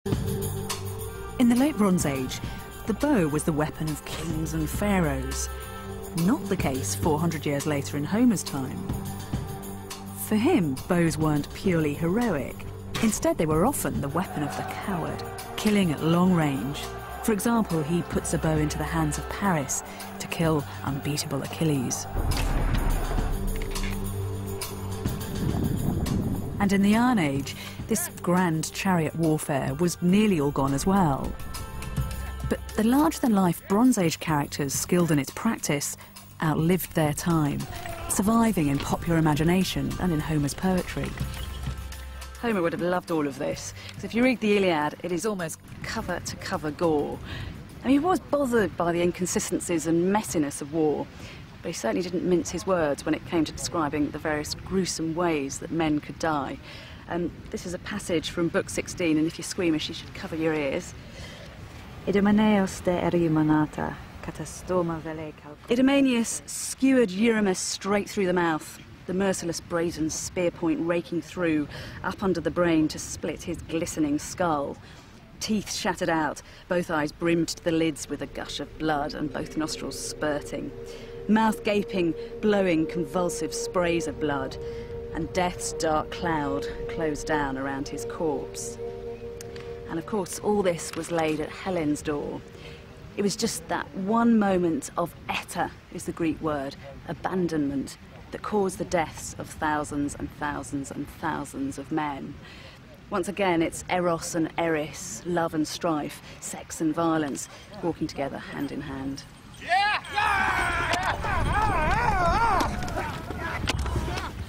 In the late Bronze Age, the bow was the weapon of kings and pharaohs. Not the case 400 years later in Homer's time. For him, bows weren't purely heroic. Instead, they were often the weapon of the coward, killing at long range. For example, he puts a bow into the hands of Paris to kill unbeatable Achilles. And in the Iron Age, this grand chariot warfare was nearly all gone as well. But the larger-than-life Bronze Age characters skilled in its practice outlived their time, surviving in popular imagination and in Homer's poetry. Homer would have loved all of this, because if you read the Iliad, it is almost cover-to-cover gore. And he was bothered by the inconsistencies and messiness of war, but he certainly didn't mince his words when it came to describing the various gruesome ways that men could die. This is a passage from Book 16, and if you're squeamish, you should cover your ears. Idomeneus skewered Eurymus straight through the mouth, the merciless brazen spear point raking through, up under the brain to split his glistening skull. Teeth shattered out, both eyes brimmed to the lids with a gush of blood and both nostrils spurting. Mouth gaping, blowing convulsive sprays of blood, and death's dark cloud closed down around his corpse. And of course, all this was laid at Helen's door. It was just that one moment of eta, is the Greek word, abandonment, that caused the deaths of thousands and thousands and thousands of men. Once again, it's eros and eris, love and strife, sex and violence, walking together hand in hand.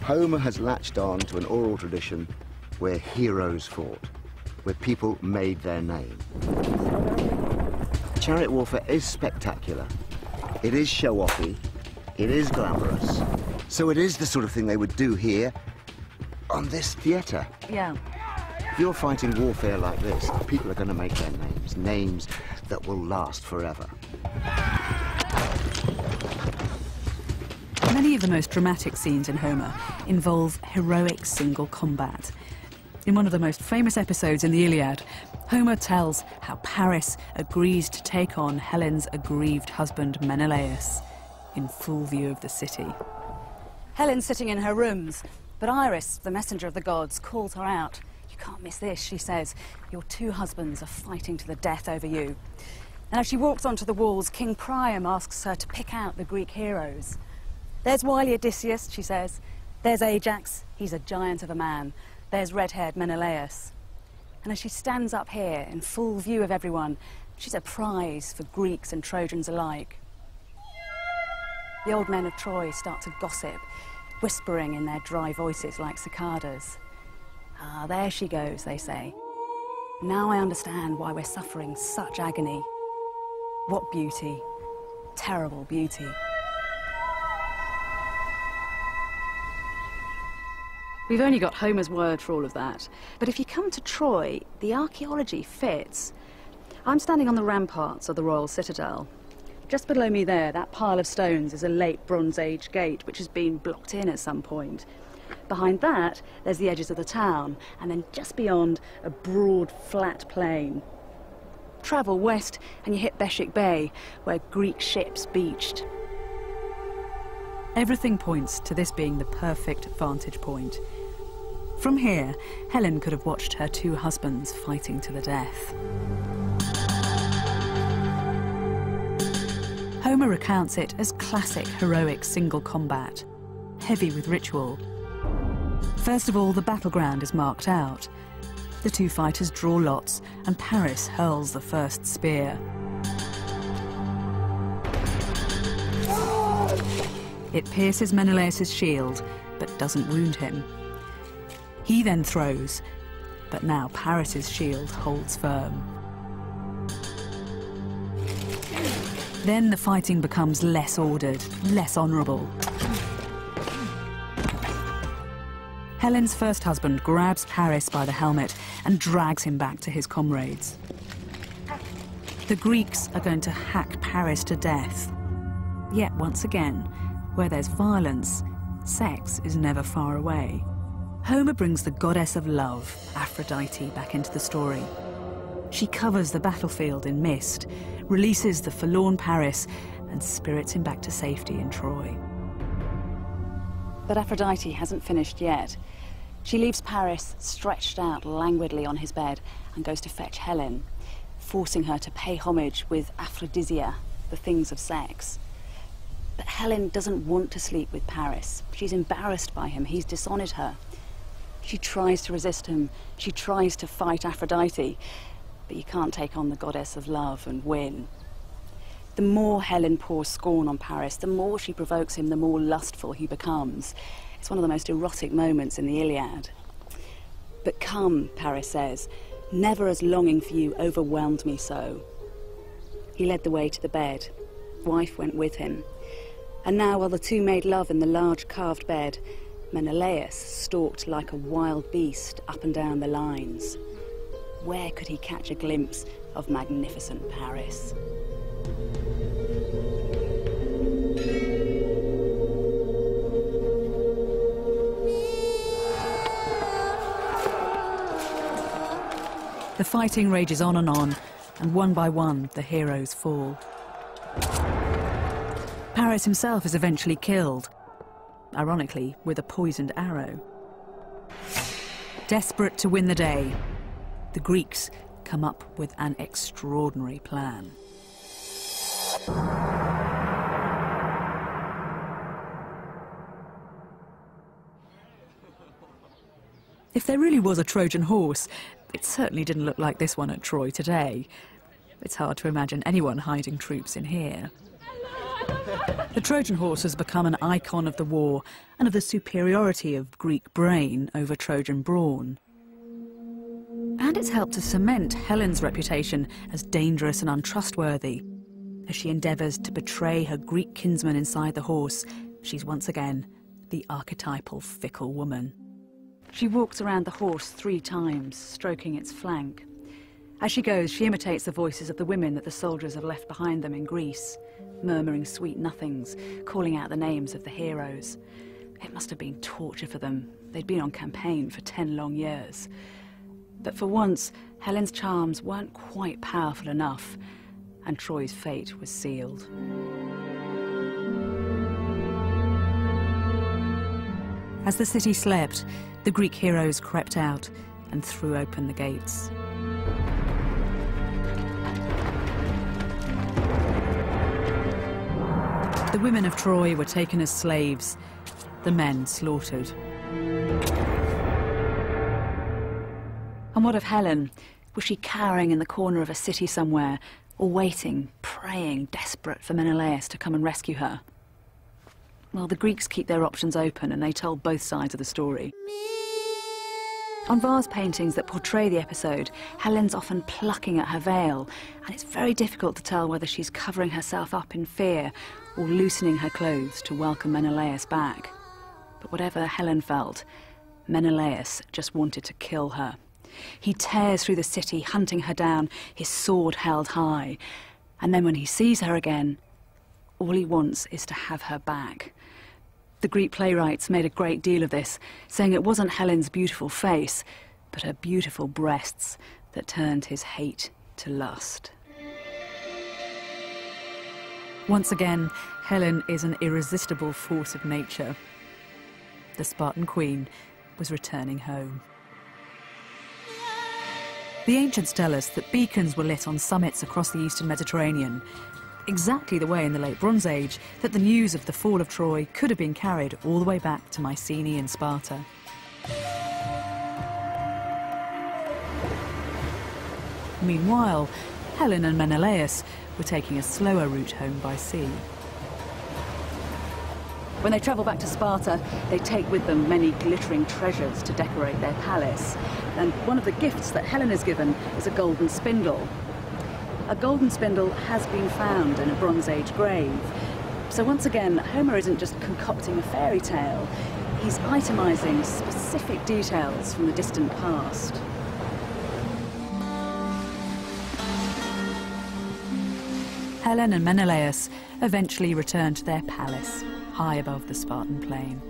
Homer has latched on to an oral tradition where heroes fought, where people made their name. Chariot warfare is spectacular. It is show-offy. It is glamorous. So it is the sort of thing they would do here on this theatre. Yeah. If you're fighting warfare like this, people are going to make their names, names that will last forever. Many of the most dramatic scenes in Homer involve heroic single combat. In one of the most famous episodes in the Iliad, Homer tells how Paris agrees to take on Helen's aggrieved husband Menelaus in full view of the city. Helen's sitting in her rooms, but Iris, the messenger of the gods, calls her out. "You can't miss this," she says. "Your two husbands are fighting to the death over you." And as she walks onto the walls, King Priam asks her to pick out the Greek heroes. "There's wily Odysseus," she says. "There's Ajax, he's a giant of a man. There's red-haired Menelaus." And as she stands up here in full view of everyone, she's a prize for Greeks and Trojans alike. The old men of Troy start to gossip, whispering in their dry voices like cicadas. "Ah, there she goes," they say. "Now I understand why we're suffering such agony. What beauty, terrible beauty." We've only got Homer's word for all of that, but if you come to Troy, the archaeology fits. I'm standing on the ramparts of the royal citadel. Just below me there, that pile of stones is a late Bronze Age gate which has been blocked in at some point. Behind that, there's the edges of the town, and then just beyond, a broad, flat plain. Travel west and you hit Beshik Bay, where Greek ships beached. Everything points to this being the perfect vantage point. From here, Helen could have watched her two husbands fighting to the death. Homer recounts it as classic heroic single combat, heavy with ritual. First of all, the battleground is marked out. The two fighters draw lots, and Paris hurls the first spear. It pierces Menelaus' shield, but doesn't wound him. He then throws, but now Paris' shield holds firm. Then the fighting becomes less ordered, less honourable. Helen's first husband grabs Paris by the helmet and drags him back to his comrades. The Greeks are going to hack Paris to death. Yet once again, where there's violence, sex is never far away. Homer brings the goddess of love, Aphrodite, back into the story. She covers the battlefield in mist, releases the forlorn Paris, and spirits him back to safety in Troy. But Aphrodite hasn't finished yet. She leaves Paris stretched out languidly on his bed and goes to fetch Helen, forcing her to pay homage with aphrodisia, the things of sex. But Helen doesn't want to sleep with Paris. She's embarrassed by him. He's dishonoured her. She tries to resist him. She tries to fight Aphrodite. But you can't take on the goddess of love and win. The more Helen pours scorn on Paris, the more she provokes him, the more lustful he becomes. It's one of the most erotic moments in the Iliad. But come, Paris says, never as longing for you overwhelmed me so. He led the way to the bed. Wife went with him. And now, while the two made love in the large carved bed, Menelaus stalked like a wild beast up and down the lines. Where could he catch a glimpse of magnificent Paris? The fighting rages on, and one by one, the heroes fall. Paris himself is eventually killed, ironically, with a poisoned arrow. Desperate to win the day, the Greeks come up with an extraordinary plan. If there really was a Trojan horse, it certainly didn't look like this one at Troy today. It's hard to imagine anyone hiding troops in here. The Trojan horse has become an icon of the war and of the superiority of Greek brain over Trojan brawn. And it's helped to cement Helen's reputation as dangerous and untrustworthy. As she endeavours to betray her Greek kinsman inside the horse, she's once again the archetypal fickle woman. She walks around the horse 3 times, stroking its flank. As she goes, she imitates the voices of the women that the soldiers have left behind them in Greece, murmuring sweet nothings, calling out the names of the heroes. It must have been torture for them. They'd been on campaign for 10 long years. But for once, Helen's charms weren't quite powerful enough, and Troy's fate was sealed. As the city slept, the Greek heroes crept out and threw open the gates. The women of Troy were taken as slaves, the men slaughtered. And what of Helen? Was she cowering in the corner of a city somewhere, or waiting, praying, desperate for Menelaus to come and rescue her? Well, the Greeks keep their options open, and they told both sides of the story. On vase paintings that portray the episode, Helen's often plucking at her veil, and it's very difficult to tell whether she's covering herself up in fear or loosening her clothes to welcome Menelaus back. But whatever Helen felt, Menelaus just wanted to kill her. He tears through the city, hunting her down, his sword held high. And then when he sees her again, all he wants is to have her back. The Greek playwrights made a great deal of this, saying it wasn't Helen's beautiful face, but her beautiful breasts that turned his hate to lust. Once again, Helen is an irresistible force of nature. The Spartan queen was returning home. The ancients tell us that beacons were lit on summits across the eastern Mediterranean, exactly the way in the late Bronze Age that the news of the fall of Troy could have been carried all the way back to Mycenae and Sparta. Meanwhile, Helen and Menelaus were taking a slower route home by sea. When they travel back to Sparta, they take with them many glittering treasures to decorate their palace. And one of the gifts that Helen is given is a golden spindle. A golden spindle has been found in a Bronze Age grave. So once again, Homer isn't just concocting a fairy tale, he's itemizing specific details from the distant past. Helen and Menelaus eventually return to their palace, high above the Spartan plain.